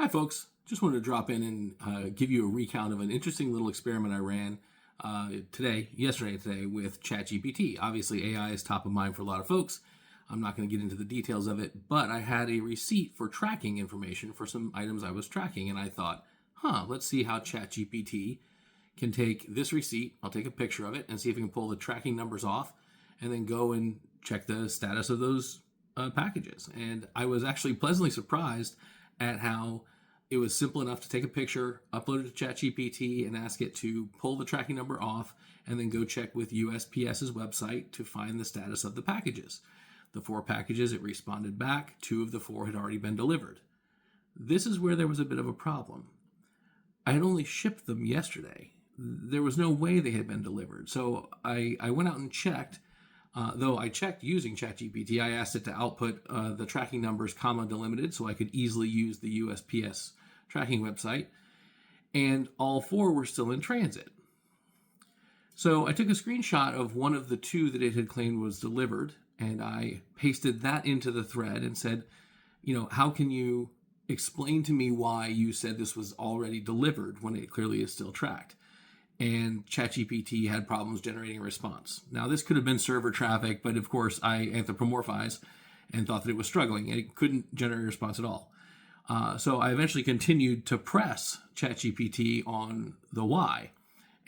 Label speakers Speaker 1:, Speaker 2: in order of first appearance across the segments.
Speaker 1: Hi, folks. Just wanted to drop in and give you a recount of an interesting little experiment I ran yesterday with ChatGPT. Obviously, AI is top of mind for a lot of folks. I'm not going to get into the details of it, but I had a receipt for tracking information for some items I was tracking, and I thought, let's see how ChatGPT can take this receipt. I'll take a picture of it and see if we can pull the tracking numbers off, and then go and check the status of those packages. And I was actually pleasantly surprised at how it was simple enough to take a picture, upload it to ChatGPT, and ask it to pull the tracking number off, and then go check with USPS's website to find the status of the packages. The 4 packages, it responded back. 2 of the 4 had already been delivered. This is where there was a bit of a problem. I had only shipped them yesterday. There was no way they had been delivered. So I went out and checked. Though I checked using ChatGPT, I asked it to output the tracking numbers, comma, delimited, so I could easily use the USPS tracking website. And all 4 were still in transit. So I took a screenshot of one of the 2 that it had claimed was delivered, and I pasted that into the thread and said, how can you explain to me why you said this was already delivered when it clearly is still tracked? And ChatGPT had problems generating a response. Now, this could have been server traffic, but of course I anthropomorphized and thought that it was struggling. It couldn't generate a response at all. So I eventually continued to press ChatGPT on the why,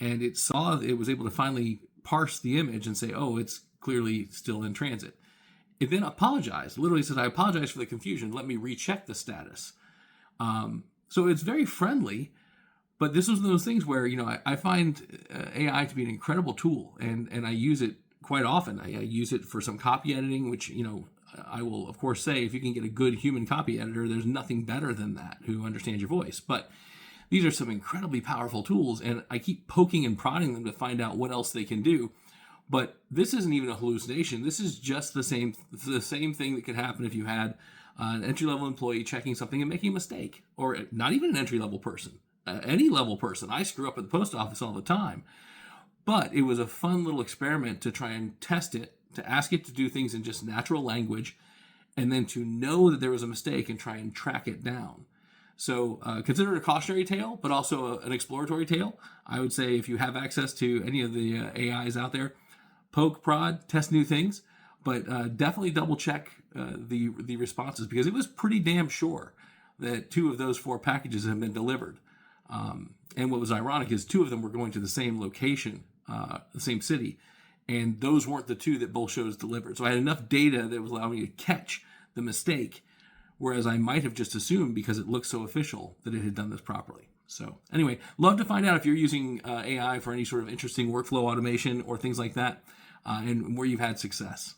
Speaker 1: and it was able to finally parse the image and say, oh, it's clearly still in transit. It then apologized, literally said, I apologize for the confusion. Let me recheck the status. So it's very friendly. But this was one of those things where, I find AI to be an incredible tool, and I use it quite often. I use it for some copy editing, which, I will, of course, say if you can get a good human copy editor, there's nothing better than that who understands your voice. But these are some incredibly powerful tools, and I keep poking and prodding them to find out what else they can do. But this isn't even a hallucination. This is just the same thing that could happen if you had an entry-level employee checking something and making a mistake, or not even an entry-level person. Any level person. I screw up at the post office all the time. But it was a fun little experiment to try and test it, to ask it to do things in just natural language, and then to know that there was a mistake and try and track it down. So consider it a cautionary tale, but also an exploratory tale. I would say if you have access to any of the AIs out there, poke, prod, test new things, but definitely double check the responses, because it was pretty damn sure that 2 of those 4 packages had been delivered. And what was ironic is 2 of them were going to the same location, the same city, and those weren't the 2 that both shows delivered. So I had enough data that was allowing me to catch the mistake, whereas I might have just assumed, because it looked so official, that it had done this properly. So anyway, love to find out if you're using AI for any sort of interesting workflow automation or things like that, and where you've had success.